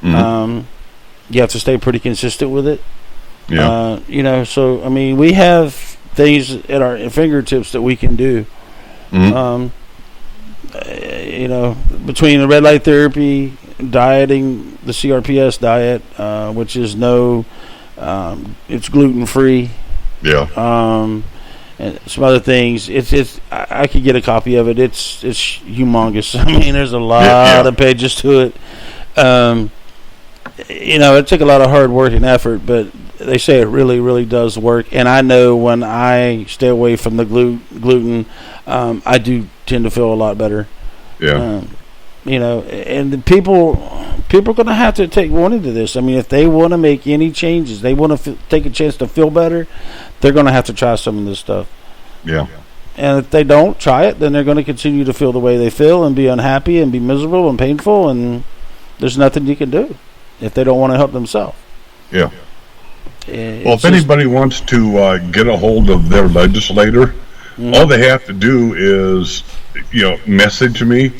Mm-hmm. You have to stay pretty consistent with it. Yeah. So I mean, we have things at our fingertips that we can do. Mm-hmm. Between the red light therapy, dieting, the CRPS diet, which is it's gluten free. Yeah. And some other things. I could get a copy of it. It's humongous. I mean, there's a lot of pages to it. It took a lot of hard work and effort, but they say it really, really does work. And I know when I stay away from the gluten, I do tend to feel a lot better. Yeah. And the people are going to have to take warning to this. I mean, if they want to make any changes, they want to take a chance to feel better, they're going to have to try some of this stuff. Yeah. And if they don't try it, then they're going to continue to feel the way they feel and be unhappy and be miserable and painful, and there's nothing you can do if they don't want to help themselves. Yeah. Well, if anybody wants to get a hold of their legislator, all they have to do is, message me,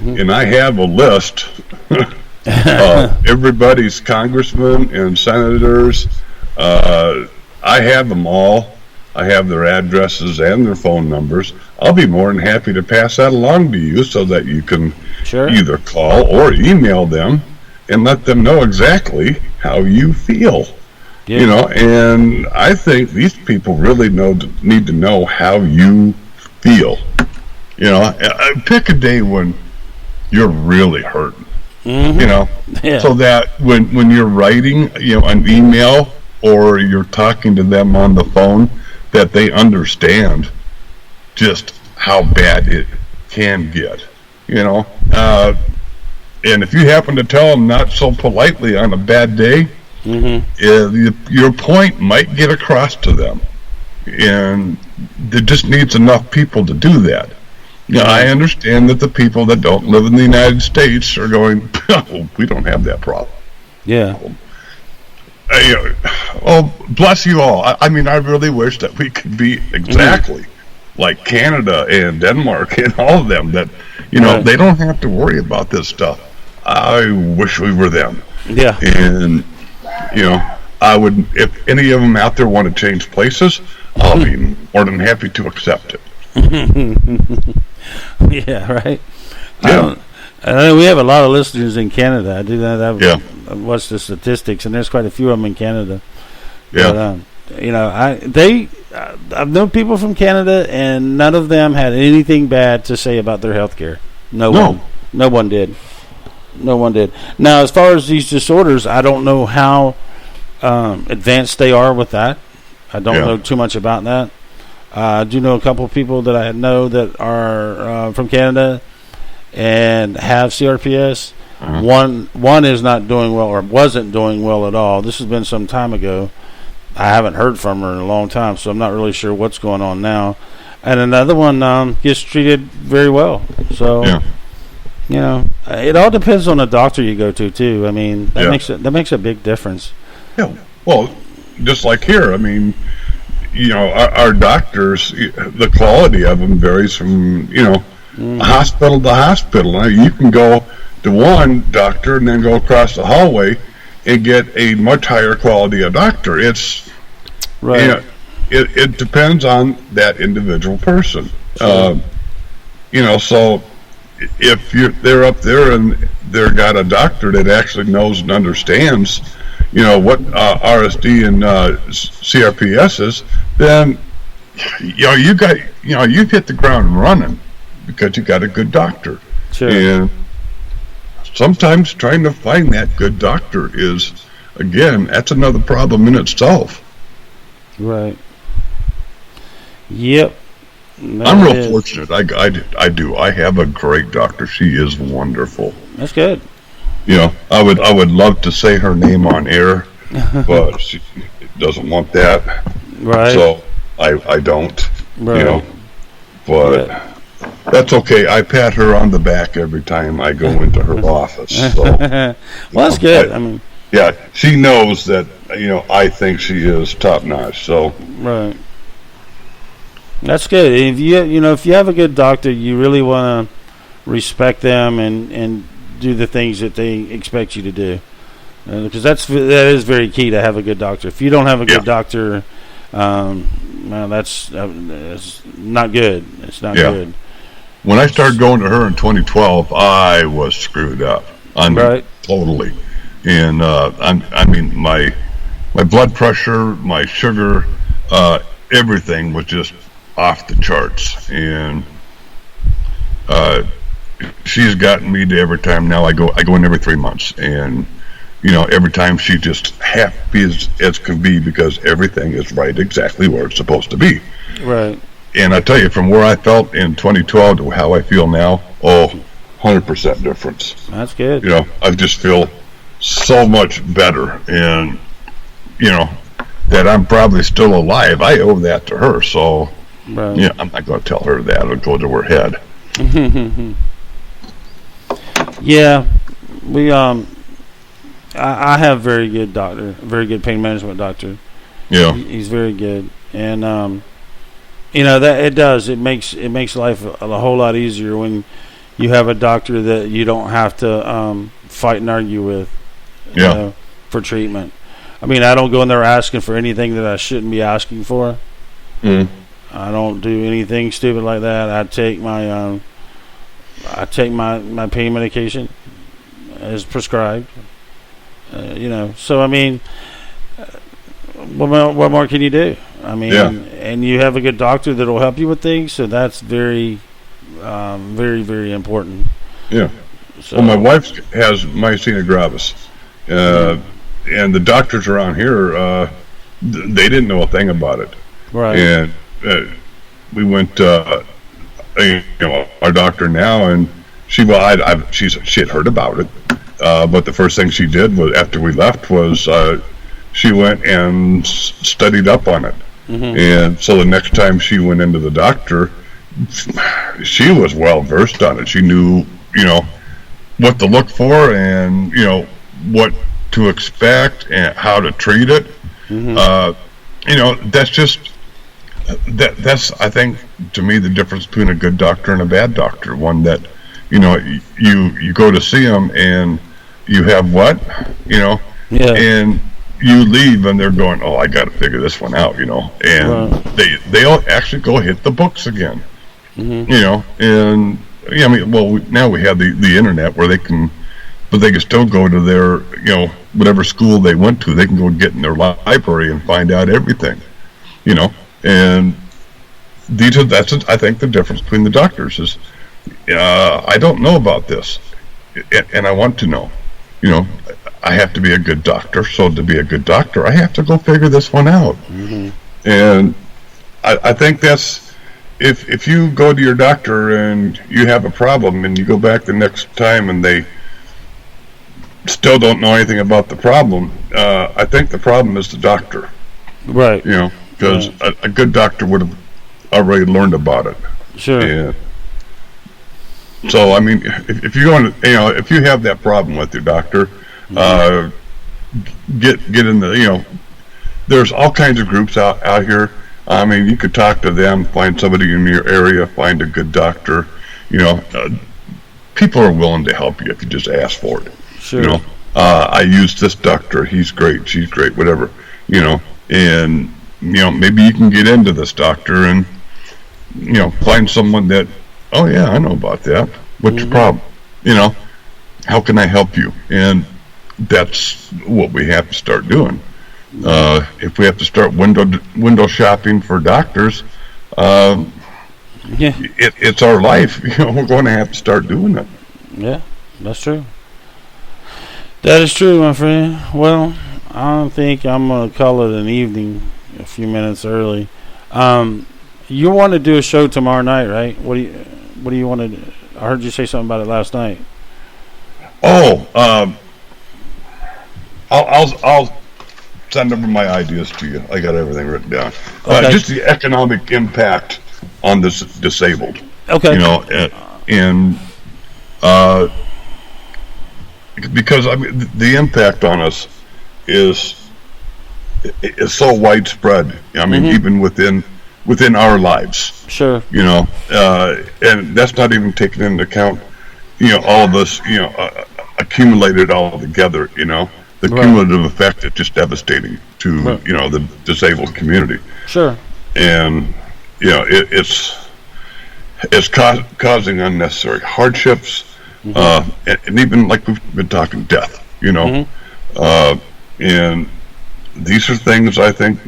and I have a list of everybody's congressmen and senators. I have them all. I have their addresses and their phone numbers. I'll be more than happy to pass that along to you so that you can either call or email them and let them know exactly how you feel. Yeah. And I think these people really need to know how you feel. Pick a day when you're really hurting. Mm-hmm. So that when you're writing, an email or you're talking to them on the phone, that they understand just how bad it can get. And if you happen to tell them not so politely on a bad day, your point might get across to them, and there just needs enough people to do that. I understand that the people that don't live in the United States are going, oh, we don't have that problem. Yeah. Oh, bless you all. I mean, I really wish that we could be exactly like Canada and Denmark and all of them, that, they don't have to worry about this stuff. I wish we were them. Yeah. And, I would, if any of them out there want to change places, I'll be more than happy to accept it. Yeah, right. Yeah. I know we have a lot of listeners in Canada. I do that. I've watched the statistics, and there's quite a few of them in Canada. Yeah. But, I've known people from Canada, and none of them had anything bad to say about their health care. No one did. No one did. Now, as far as these disorders, I don't know how advanced they are with that. I don't know too much about that. I do know a couple of people that I know that are from Canada and have CRPS. One is not doing well, or wasn't doing well at all. This has been some time ago. I haven't heard from her in a long time, so I'm not really sure what's going on now. And another one gets treated very well. So, it all depends on the doctor you go to too. I mean, that makes a big difference. Yeah. Well, just like here, I mean, our doctors, the quality of them varies from, hospital to hospital. You can go to one doctor and then go across the hallway and get a much higher quality of doctor. It's right. It depends on that individual person. Sure. So if they're up there and they've got a doctor that actually knows and understands, what RSD and CRPS is, then you've hit the ground running because you got a good doctor. Sure. And sometimes trying to find that good doctor is, again, that's another problem in itself. Right. Yep. I'm real fortunate. I do. I have a great doctor. She is wonderful. That's good. I would love to say her name on air, but she doesn't want that. Right. So I don't. Right. But that's okay. I pat her on the back every time I go into her office. So, well, that's good. Yeah, she knows that I think she is top notch. So. Right. That's good. If you have a good doctor, you really want to respect them and do the things that they expect you to do. because that is very key to have a good doctor. If you don't have a good doctor, well, that's not good. It's not good. When I started going to her in 2012, I was screwed up. Totally. And I mean, my blood pressure, my sugar, everything was just off the charts. And she's gotten me to every time now I go in every 3 months, and every time she's just happy as can be because everything is right exactly where it's supposed to be. Right. And I tell you, from where I felt in 2012 to how I feel now, 100% difference. That's good. I just feel so much better, and that I'm probably still alive. I owe that to her, so I'm not going to tell her that. It'll go to her head. Yeah, we I have very good pain management doctor. Yeah, he's very good, and that it makes life a whole lot easier when you have a doctor that you don't have to fight and argue with. For treatment. I mean, I don't go in there asking for anything that I shouldn't be asking for. I don't do anything stupid like that. I take my pain medication as prescribed. So I mean, what more can you do? I mean, and you have a good doctor that will help you with things, so that's very, very, very important. Yeah. So, well, my wife has myasthenia gravis, and the doctors around here, they didn't know a thing about it. Right. And we went to our doctor now, and she had heard about it, but the first thing she did was after we left was she went and studied up on it. And so the next time she went into the doctor, she was well versed on it. She knew what to look for, and what to expect and how to treat it. That's just that's I think, to me, the difference between a good doctor and a bad doctor. One that you go to see them and you have and you leave and they're going, I got to figure this one out, and they'll actually go hit the books again. And now we have the internet where they can still go to their whatever school they went to. They can go get in their library and find out everything, and that's I think the difference between the doctors is I don't know about this, and I want to know. I have to be a good doctor, so to be a good doctor I have to go figure this one out. And I think that's if you go to your doctor and you have a problem and you go back the next time and they still don't know anything about the problem, I think the problem is the doctor. Right. Because a good doctor would have already learned about it. Sure. Yeah. So I mean, if you're going to, if you have that problem with your doctor, get in the, there's all kinds of groups out here. I mean, you could talk to them, find somebody in your area, find a good doctor. People are willing to help you if you just ask for it. Sure. I use this doctor. He's great. She's great. Whatever. And maybe you can get into this doctor and find someone that, I know about that. What's your problem? How can I help you? And that's what we have to start doing. If we have to start window shopping for doctors, it's our life. We're going to have to start doing it. Yeah, that's true. That is true, my friend. Well, I think I'm going to call it an evening a few minutes early. You want to do a show tomorrow night, right? What do you want to do? I heard you say something about it last night. I'll send over my ideas to you. I got everything written down. Okay. Just the economic impact on this disabled. Okay. Because I mean the impact on us is so widespread. I mean, even within our lives. Sure. And that's not even taking into account, all of us, accumulated all together. the cumulative effect is just devastating to the disabled community. Sure. And it's causing unnecessary hardships, and even like we've been talking, death. And these are things I think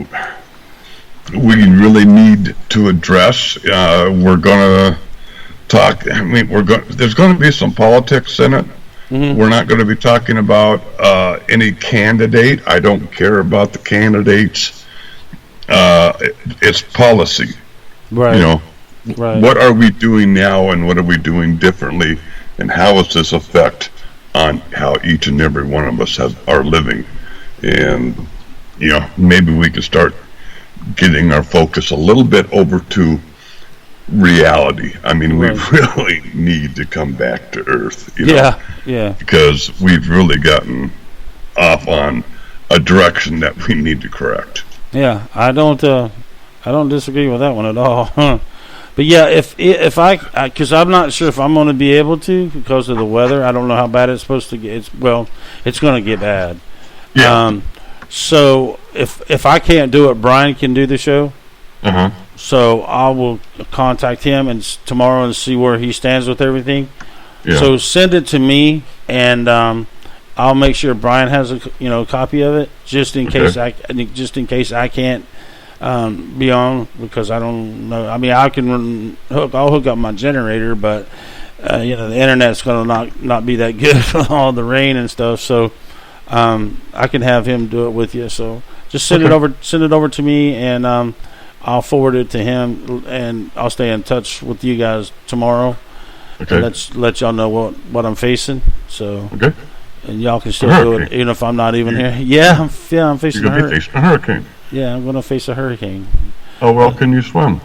we really need to address. We're going to talk. I mean, there's going to be some politics in it. We're not going to be talking about any candidate. I don't care about the candidates. It's policy. Right. Right. What are we doing now, and what are we doing differently, and how does this affect on how each and every one of us are living? And maybe we can start getting our focus a little bit over to reality. I mean, we really need to come back to earth. Yeah. Because we've really gotten off on a direction that we need to correct. Yeah, I don't disagree with that one at all. But yeah, if I because I'm not sure if I'm going to be able to because of the weather. I don't know how bad it's supposed to get. It's going to get bad. Yeah. So if I can't do it, Brian can do the show. So I will contact him tomorrow and see where he stands with everything. Yeah. So send it to me, and I'll make sure Brian has a copy of it just in case I can't be on, because I don't know. I mean, I'll hook up my generator, but the internet's going to not be that good with all the rain and stuff. So I can have him do it with you. So just send it over to me, and I'll forward it to him, and I'll stay in touch with you guys tomorrow. Okay. Let y'all know what I'm facing. So okay. And y'all can still do it even if I'm not even here. Yeah, I'm facing You're gonna be facing a hurricane. Yeah, I'm going to face a hurricane. How well can you swim?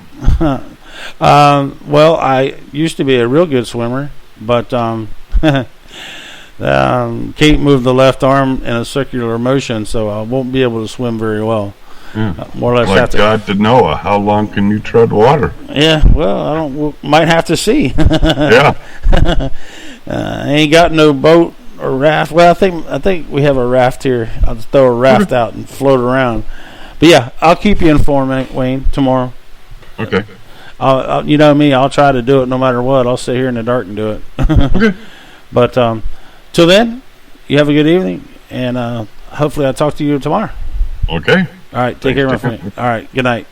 Well, I used to be a real good swimmer, but can't move the left arm in a circular motion, so I won't be able to swim very well. Yeah. More or less like have to. God to Noah, how long can you tread water? Yeah, well, might have to see. Yeah. I ain't got no boat or raft. Well, I think we have a raft here. I'll just throw a raft out and float around. But yeah, I'll keep you informed, Wayne, tomorrow. Okay. I'll you know me, I'll try to do it no matter what. I'll sit here in the dark and do it. Okay. But till then, you have a good evening, and hopefully I'll talk to you tomorrow. Okay. All right, take care, my friend. All right, good night.